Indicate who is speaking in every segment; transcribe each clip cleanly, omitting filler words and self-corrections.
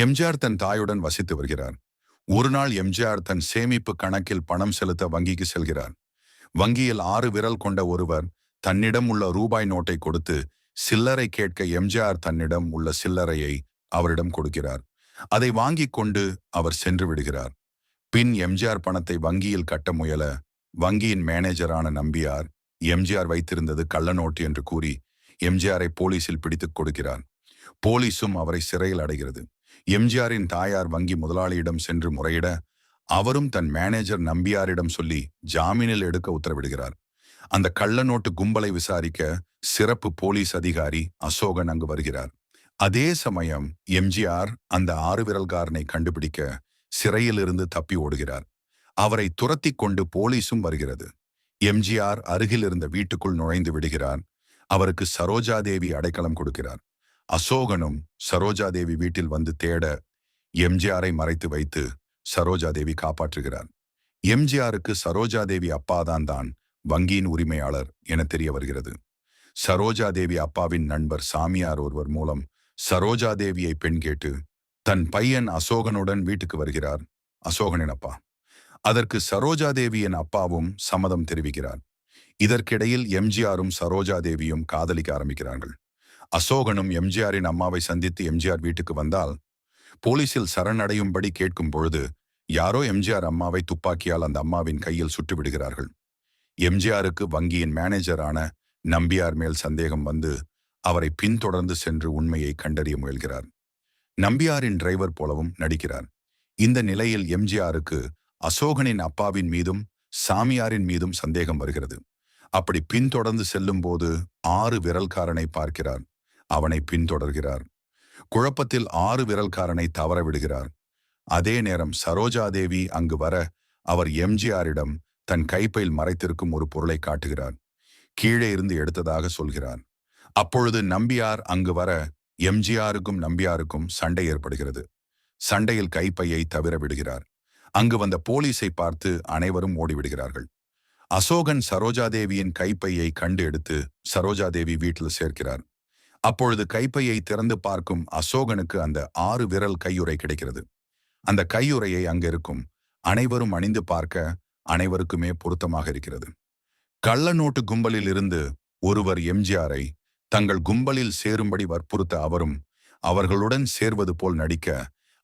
Speaker 1: எம்ஜிஆர் தன் தாயுடன் வசித்து வருகிறார். ஒரு நாள் எம்ஜிஆர் தன் சேமிப்பு கணக்கில் பணம் செலுத்த வங்கிக்கு செல்கிறார். வங்கியில் 6 விரல் கொண்ட ஒருவர் தன்னிடம் உள்ள ரூபாய் நோட்டை கொடுத்து சில்லறை கேட்க எம்ஜிஆர் தன்னிடம் உள்ள சில்லறையை அவரிடம் கொடுக்கிறார். அதை வாங்கிக் கொண்டு அவர் சென்று விடுகிறார். பின் எம்ஜிஆர் பணத்தை வங்கியில் கட்ட முயல வங்கியின் மேனேஜரான நம்பியார் எம்ஜிஆர் வைத்திருந்தது கள்ள நோட்டு என்று கூறி எம்ஜிஆரை போலீசில் பிடித்துக் கொடுக்கிறார். போலீசும் அவரை சிறையில் அடைகிறது. எம்ஜிஆரின் தாயார் வங்கி முதலாளியிடம் சென்று முறையிட அவரும் தன் மேனேஜர் நம்பியாரிடம் சொல்லி ஜாமீனில் எடுக்க உத்தரவிடுகிறார். அந்த கள்ள நோட்டு கும்பலை விசாரிக்க சிறப்பு போலீஸ் அதிகாரி அசோகன் அங்கு வருகிறார். அதே சமயம் எம்ஜிஆர் அந்த 6 விரல்காரனை கண்டுபிடிக்க சிறையிலிருந்து தப்பி ஓடுகிறார். அவரை துரத்தி கொண்டு போலீசும் வருகிறது. எம்ஜிஆர் அருகில் இருந்த வீட்டுக்குள் நுழைந்து விடுகிறார். அவருக்கு சரோஜாதேவி அடைக்கலம் கொடுக்கிறார். அசோகனும் சரோஜாதேவி வீட்டில் வந்து தேட எம்ஜிஆரை மறைத்து வைத்து சரோஜாதேவி காப்பாற்றுகிறார். எம்ஜிஆருக்கு சரோஜாதேவி அப்பாதான் வங்கியின் உரிமையாளர் என தெரிய வருகிறது. சரோஜாதேவி அப்பாவின் நண்பர் சாமியார் ஒருவர் மூலம் சரோஜாதேவியை பெண் கேட்டு தன் பையன் அசோகனுடன் வீட்டுக்கு வருகிறார் அசோகனின் அப்பா. அதற்கு சரோஜாதேவியின் அப்பாவும் சம்மதம் தெரிவிக்கிறார். இதற்கிடையில் எம்ஜிஆரும் சரோஜாதேவியும் காதலிக்க ஆரம்பிக்கிறார்கள். அசோகனும் எம்ஜிஆரின் அம்மாவை சந்தித்து எம்ஜிஆர் வீட்டுக்கு வந்தால் போலீசில் சரணடையும்படி கேட்கும் பொழுது யாரோ எம்ஜிஆர் அம்மாவை துப்பாக்கியால் அந்த அம்மாவின் கையில் சுட்டு விடுகிறார்கள். எம்ஜிஆருக்கு வங்கியின் மேனேஜரான நம்பியார் மேல் சந்தேகம் வந்து அவரை பின்தொடர்ந்து சென்று உண்மையை கண்டறிய முயல்கிறார். நம்பியாரின் டிரைவர் போலவும் நடிக்கிறார். இந்த நிலையில் எம்ஜிஆருக்கு அசோகனின் அப்பாவின் மீதும் சாமியாரின் மீதும் சந்தேகம் வருகிறது. அப்படி பின்தொடர்ந்து செல்லும் போது 6 விரல்காரனை பார்க்கிறார். அவனை பின்தொடர்கிறார். குழப்பத்தில் 6 விரல்காரனை தவற விடுகிறார். அதே நேரம் சரோஜாதேவி அங்கு வர அவர் எம்ஜிஆரிடம் தன் கைப்பையில் மறைத்திருக்கும் ஒரு பொருளை காட்டுகிறார். கீழே இருந்து எடுத்ததாக சொல்கிறார். அப்பொழுது நம்பியார் அங்கு வர எம்ஜிஆருக்கும் நம்பியாருக்கும் சண்டை ஏற்படுகிறது. சண்டையில் கைப்பையை தவிர விடுகிறார். அங்கு வந்த போலீஸை பார்த்து அனைவரும் ஓடிவிடுகிறார்கள். அசோகன் சரோஜாதேவியின் கைப்பையை கண்டு எடுத்து சரோஜாதேவி வீட்டில் சேர்க்கிறார். அப்பொழுது கைப்பையை திறந்து பார்க்கும் அசோகனுக்கு அந்த 6 விரல் கையுறை கிடைக்கிறது. அந்த கையுறையை அங்கிருக்கும் அனைவரும் அணிந்து பார்க்க அனைவருக்குமே பொருத்தமாக இருக்கிறது. கள்ள நோட்டு கும்பலில் இருந்து ஒருவர் எம்ஜிஆரை தங்கள் கும்பலில் சேரும்படி வற்புறுத்த அவரும் அவர்களுடன் சேர்வது போல் நடிக்க,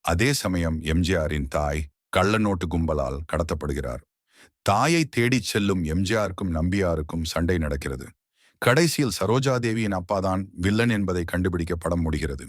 Speaker 1: அதே சமயம் எம்ஜிஆரின் தாய் கள்ள நோட்டு கும்பலால் கடத்தப்படுகிறார். தாயை தேடிச் செல்லும் எம்ஜிஆருக்கும் நம்பியாருக்கும் சண்டை நடக்கிறது. கடைசியில் சரோஜாதேவியின் அப்பாதான் வில்லன் என்பதை கண்டுபிடிக்க படம் முடிகிறது.